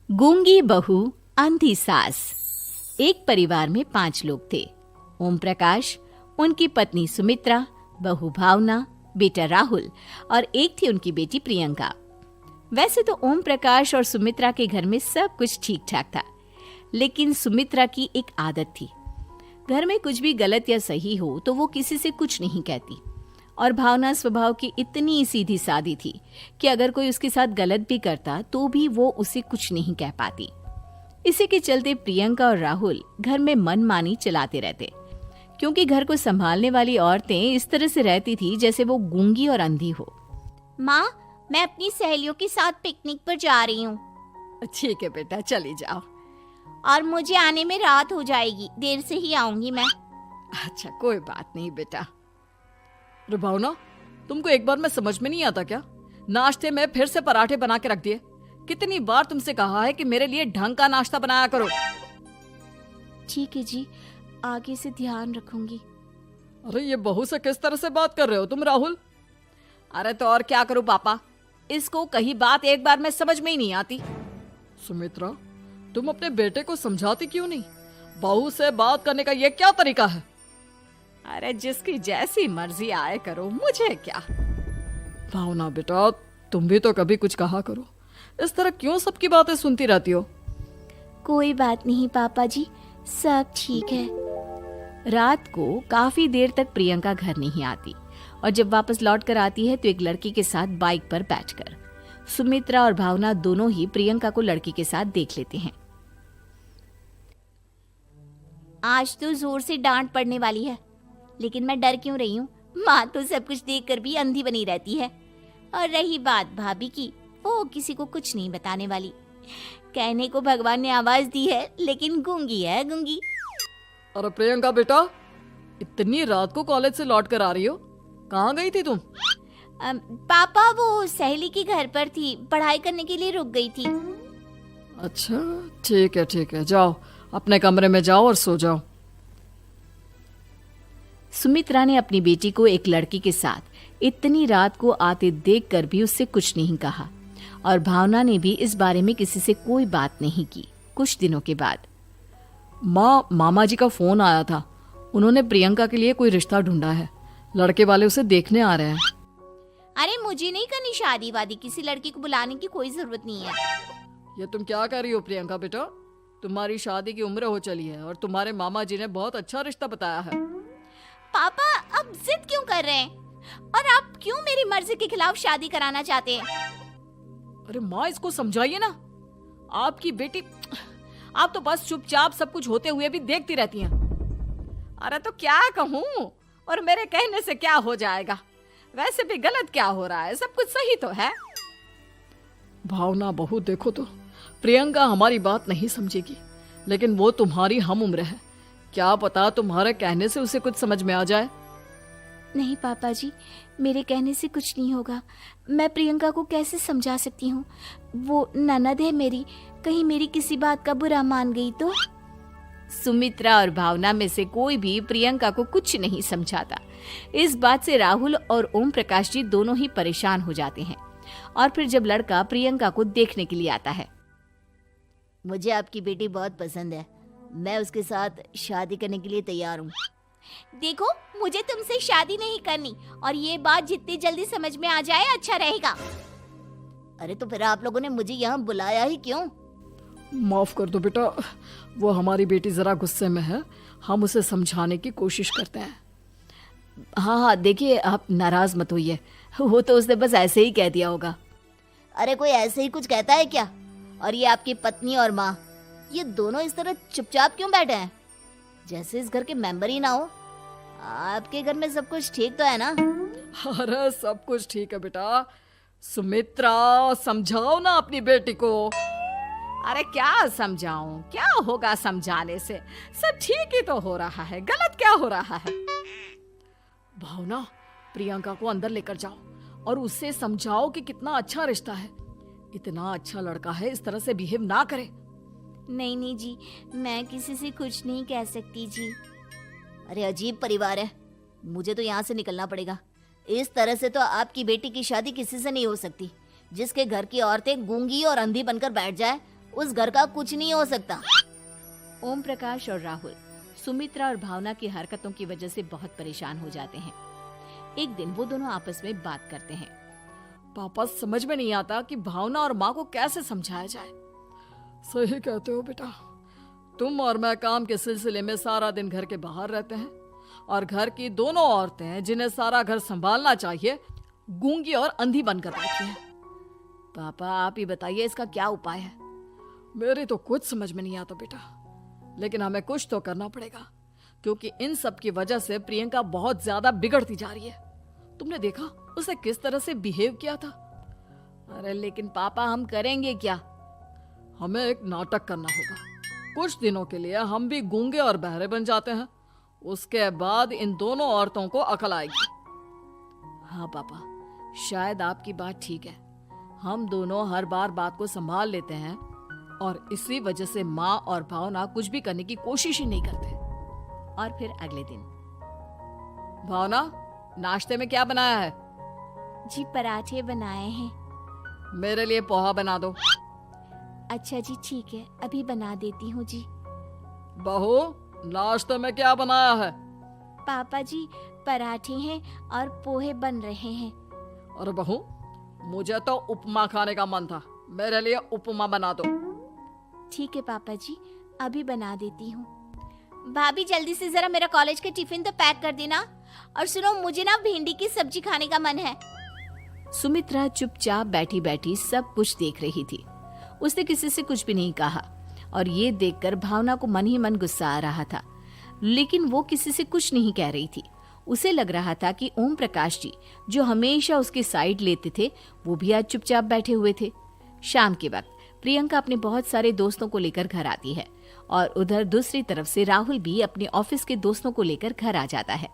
गूंगी बहू अंधी सास। एक परिवार में 5 लोग थे। ओम प्रकाश, उनकी पत्नी सुमित्रा, बहू भावना, बेटा राहुल और एक थी उनकी बेटी प्रियंका। वैसे तो ओम प्रकाश और सुमित्रा के घर में सब कुछ ठीक ठाक था, लेकिन सुमित्रा की एक आदत थी। घर में कुछ भी गलत या सही हो तो वो किसी से कुछ नहीं कहती, और भावना स्वभाव की इतनी सीधी सादी थी कि अगर कोई उसके साथ गलत भी करता तो भी वो उसे कुछ नहीं कह पाती। इसी के चलते प्रियंका और राहुल घर में मनमानी चलाते रहते, क्योंकि घर को संभालने वाली औरतें इस तरह से रहती थी जैसे वो गूंगी और अंधी हो। माँ, मैं अपनी सहेलियों के साथ पिकनिक पर जा रही हूँ। ठीक है बेटा, चली जाओ। और मुझे आने में रात हो जाएगी, देर से ही आऊंगी मैं। अच्छा, कोई बात नहीं बेटा। अरे भावना, तुमको एक बार में समझ में नहीं आता क्या? नाश्ते में फिर से पराठे बना के रख दिए। कितनी बार तुमसे कहा है कि मेरे लिए ढंग का नाश्ता बनाया करो। ठीक है जी, आगे से ध्यान रखूंगी। अरे ये बहू से किस तरह से बात कर रहे हो तुम राहुल? अरे तो और क्या करूं पापा, इसको कही बात एक बार में समझ में ही नहीं आती। सुमित्रा, तुम अपने बेटे को समझाती क्यों नहीं? बहू से बात करने का ये क्या तरीका है? अरे जिसकी जैसी मर्जी आए करो, मुझे क्या। भावना बेटा, तुम भी तो कभी कुछ कहा करो। इस तरह क्यों सबकी बातें सुनती रहती हो? कोई बात नहीं पापा जी, सब ठीक है। रात को काफी देर तक प्रियंका घर नहीं आती, और जब वापस लौट कर आती है तो एक लड़की के साथ बाइक पर बैठकर। सुमित्रा और भावना दोनों ही प्रियंका को लड़की के साथ देख लेते हैं। आज तो जोर से डांट पड़ने वाली है, लेकिन मैं डर क्यों रही हूँ? माँ तो सब कुछ देखकर भी अंधी बनी रहती है। और रही बात भाभी की, वो किसी को कुछ नहीं बताने वाली। कहने को भगवान ने आवाज दी है, लेकिन गूंगी है गूंगी। अरे प्रियंका बेटा, इतनी रात को कॉलेज से लौट कर आ रही हो? कहाँ गई थी तुम? पापा, वो सहेली के घर पर थी, पढ़ाई करने के लिए रुक गई थी। अच्छा, ठीक है, जाओ अपने कमरे में जाओ और सो जाओ। सुमित्रा ने अपनी बेटी को एक लड़की के साथ इतनी रात को आते देखकर भी उससे कुछ नहीं कहा, और भावना ने भी इस बारे में किसी से कोई बात नहीं की। कुछ दिनों के बाद मामा जी का फोन आया था। उन्होंने प्रियंका के लिए कोई रिश्ता ढूंढा है। लड़के वाले उसे देखने आ रहे हैं। अरे मुझे नहीं करनी शादी वादी, किसी लड़की को बुलाने की कोई जरूरत नहीं है। ये तुम क्या कर रही हो प्रियंका बेटा? तुम्हारी शादी की उम्र हो चली है और तुम्हारे मामा जी ने बहुत अच्छा रिश्ता बताया है। पापा, अब जिद क्यों कर रहे हैं? और आप क्यों मेरी मर्जी के खिलाफ शादी कराना चाहते हैं? अरे माँ, इसको समझाइए ना। आपकी बेटी, आप तो बस चुपचाप सब कुछ होते हुए भी देखती रहती हैं। अरे तो क्या कहूँ, और मेरे कहने से क्या हो जाएगा? वैसे भी गलत क्या हो रहा है, सब कुछ सही तो है। भावना बहू, देखो तो प्रियंका हमारी बात नहीं समझेगी, लेकिन वो तुम्हारी हम उम्र है। क्या पता तुम्हारे कहने से उसे कुछ समझ में आ जाए। नहीं पापा जी, मेरे कहने से कुछ नहीं होगा। मैं प्रियंका को कैसे समझा सकती हूँ? वो ननद है मेरी, कहीं मेरी किसी बात का बुरा मान गई तो? सुमित्रा और भावना में से कोई भी प्रियंका को कुछ नहीं समझाता। इस बात से राहुल और ओम प्रकाश जी दोनों ही परेशान हो जाते हैं। और फिर जब लड़का प्रियंका को देखने के लिए आता है, मुझे आपकी बेटी बहुत पसंद है, मैं उसके साथ शादी करने के लिए तैयार हूँ। देखो, मुझे तुमसे शादी नहीं करनी, और ये बात जितनी जल्दी समझ में आ जाए अच्छा रहेगा। अरे तो फिर आप लोगों ने मुझे यहाँ बुलाया ही क्यों? माफ कर दो बेटा, वो हमारी बेटी जरा गुस्से में है, हम उसे समझाने की कोशिश करते हैं। हाँ, देखिए आप नाराज मत होइए, वो तो उसने बस ऐसे ही कह दिया होगा। अरे कोई ऐसे ही कुछ कहता है क्या? और ये आपकी पत्नी और माँ, ये दोनों इस तरह चुपचाप क्यों बैठे हैं, जैसे इस घर के मेंबर ही ना हो? आपके घर में सब कुछ ठीक तो है ना? अरे सब कुछ ठीक है बेटा। सुमित्रा, समझाओ ना अपनी बेटी को। अरे क्या समझाऊं, क्या होगा समझाने से? सब ठीक ही तो हो रहा है, गलत क्या हो रहा है? भावना, प्रियंका को अंदर लेकर जाओ और उससे समझाओ कि कितना अच्छा रिश्ता है। इतना अच्छा लड़का है, इस तरह से बिहेव ना करे। नहीं जी, मैं किसी से कुछ नहीं कह सकती जी। अरे अजीब परिवार है, मुझे तो यहाँ से निकलना पड़ेगा। इस तरह से तो आपकी बेटी की शादी किसी से नहीं हो सकती। जिसके घर की औरतें गूंगी और अंधी बनकर बैठ जाए, उस घर का कुछ नहीं हो सकता। ओम प्रकाश और राहुल सुमित्रा और भावना की हरकतों की वजह से बहुत परेशान हो जाते हैं। एक दिन वो दोनों आपस में बात करते हैं। पापा, समझ में नहीं आता कि भावना और माँ को कैसे समझाया जाए। सही कहते हो बेटा, तुम और मैं काम के सिलसिले में सारा दिन घर के बाहर रहते हैं और घर की दोनों औरतें जिन्हें सारा घर संभालना चाहिए गूंगी और अंधी बनकर बैठी हैं। पापा आप ही बताइए इसका क्या उपाय है। मेरी तो कुछ समझ में नहीं आता बेटा, लेकिन हमें कुछ तो करना पड़ेगा क्योंकि इन सब की वजह से प्रियंका बहुत ज्यादा बिगड़ती जा रही है। तुमने देखा उसे किस तरह से बिहेव किया था। अरे लेकिन पापा हम करेंगे क्या? हमें एक नाटक करना होगा। कुछ दिनों के लिए हम भी गूंगे और बहरे बन जाते हैं, उसके बाद इन दोनों औरतों को अकल आएगी। हाँ पापा, शायद आपकी बात ठीक है। हम दोनों हर बार बात को संभाल लेते हैं और इसी वजह से माँ और भावना कुछ भी करने की कोशिश ही नहीं करते। और फिर अगले दिन, भावना, नाश्ते में क्या बनाया है? जी पराठे बनाए हैं। मेरे लिए पोहा बना दो। अच्छा जी ठीक है, अभी बना देती हूँ जी। बहू, नाश्ते में क्या बनाया है? पापा जी पराठे हैं और पोहे बन रहे हैं। अरे बहू, मुझे तो उपमा खाने का मन था, मेरे लिए उपमा बना दो। ठीक है पापा जी, अभी बना देती हूँ। भाभी जल्दी से जरा मेरा कॉलेज का टिफिन तो पैक कर देना। और सुनो, मुझे ना भिंडी की सब्जी खाने का मन है। सुमित्रा चुपचाप बैठी बैठी सब कुछ देख रही थी। उसने किसी से कुछ भी नहीं कहा और ये देखकर भावना को मन ही मन गुस्सा आ रहा था, लेकिन वो किसी से कुछ नहीं कह रही थी। उसे लग रहा था कि ओम प्रकाश जी जो हमेशा उसकी साइड लेते थे वो भी आज चुपचाप बैठे हुए थे। शाम के वक्त प्रियंका अपने बहुत सारे दोस्तों को लेकर घर आती है और उधर दूसरी तरफ से राहुल भी अपने ऑफिस के दोस्तों को लेकर घर आ जाता है।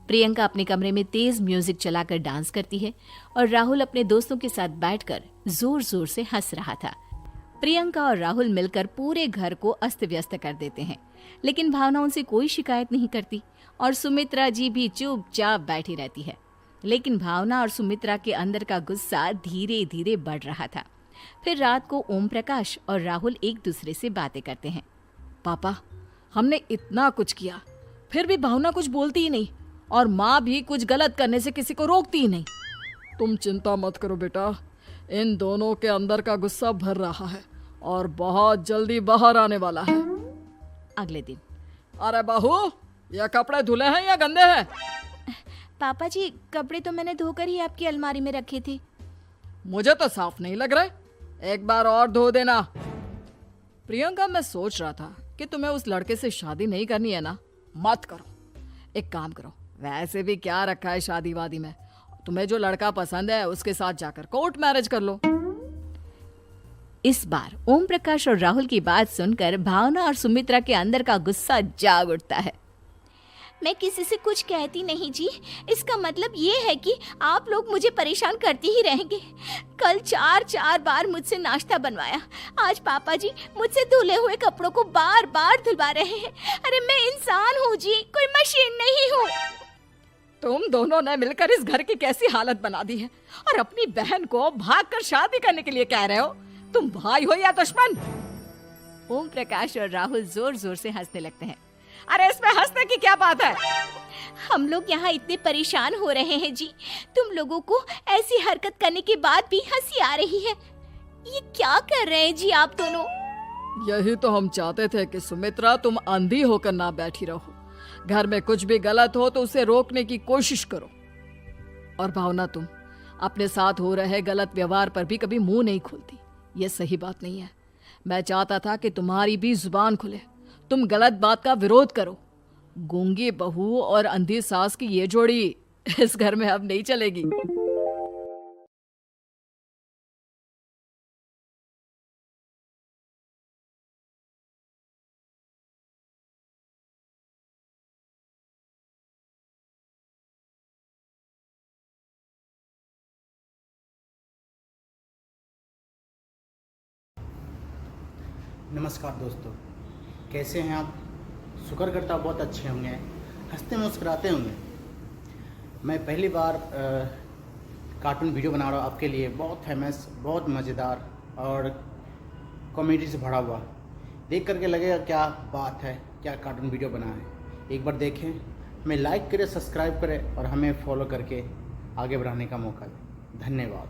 प्रियंका अपने कमरे में तेज म्यूजिक चलाकर डांस करती है और राहुल अपने दोस्तों के साथ बैठकर जोर जोर से हंस रहा था। प्रियंका और राहुल मिलकर पूरे घर को अस्त व्यस्त कर देते हैं, लेकिन भावना उनसे कोई शिकायत नहीं करती और सुमित्रा जी भी चुपचाप बैठी रहती है। लेकिन भावना और सुमित्रा के अंदर का गुस्सा धीरे धीरे बढ़ रहा था। फिर रात को ओम प्रकाश और राहुल एक दूसरे से बातें करते हैं। पापा, हमने इतना कुछ किया फिर भी भावना कुछ बोलती ही नहीं और माँ भी कुछ गलत करने से किसी को रोकती ही नहीं। तुम चिंता मत करो बेटा, इन दोनों के अंदर का गुस्सा भर रहा है और बहुत जल्दी बाहर आने वाला है। अगले दिन, अरे बहू, ये कपड़े धुले हैं या गंदे हैं? पापा जी कपड़े तो मैंने धोकर ही आपकी अलमारी में रखे थे। मुझे तो साफ नहीं लग रहे, एक बार और धो देना। प्रियंका, मैं सोच रहा था कि तुम्हें उस लड़के से शादी नहीं करनी है ना, मत करो। एक काम करो, वैसे भी क्या रखा है शादी वादी में, तुम्हें जो लड़का पसंद है उसके साथ जाकर कोर्ट मैरिज कर लो। इस बार ओम प्रकाश और राहुल की बात सुनकर भावना और सुमित्रा के अंदर का गुस्सा जाग उठता है। मैं किसी से कुछ कहती नहीं जी, इसका मतलब ये है कि आप लोग मुझे परेशान करते ही रहेंगे। कल 4 बार मुझसे नाश्ता बनवाया, आज पापा जी मुझसे धुले हुए कपड़ों को बार बार धुलवा रहे हैं। अरे मैं इंसान हूँ जी, कोई मशीन नहीं हूँ। तुम दोनों ने मिलकर इस घर की कैसी हालत बना दी है और अपनी बहन को भागकर शादी करने के लिए कह रहे हो। तुम भाई हो या दुश्मन? ओम प्रकाश और राहुल जोर जोर से हंसने लगते हैं। अरे इसमें हंसने की क्या बात है? हम लोग यहाँ इतने परेशान हो रहे हैं जी, तुम लोगों को ऐसी हरकत करने के बाद भी हंसी आ रही है। ये क्या कर रहे हैं जी आप दोनों? यही तो हम चाहते थे कि सुमित्रा तुम अंधी होकर ना बैठी रहो। घर में कुछ भी गलत हो तो उसे रोकने की कोशिश करो। और भावना, तुम अपने साथ हो रहे गलत व्यवहार पर भी कभी मुंह नहीं खोलती, ये सही बात नहीं है। मैं चाहता था कि तुम्हारी भी जुबान खुले, तुम गलत बात का विरोध करो। गूंगी बहू और अंधी सास की ये जोड़ी इस घर में अब नहीं चलेगी। नमस्कार दोस्तों, कैसे हैं आप? शुक्र करता हूँ बहुत अच्छे होंगे, हंसते मुस्कुराते होंगे। मैं पहली बार कार्टून वीडियो बना रहा हूँ आपके लिए, बहुत फेमस, बहुत मज़ेदार और कॉमेडी से भरा हुआ। देख करके लगेगा क्या बात है, क्या कार्टून वीडियो बना है। एक बार देखें, हमें लाइक करें, सब्सक्राइब करें और हमें फॉलो करके आगे बढ़ाने का मौका दें। धन्यवाद।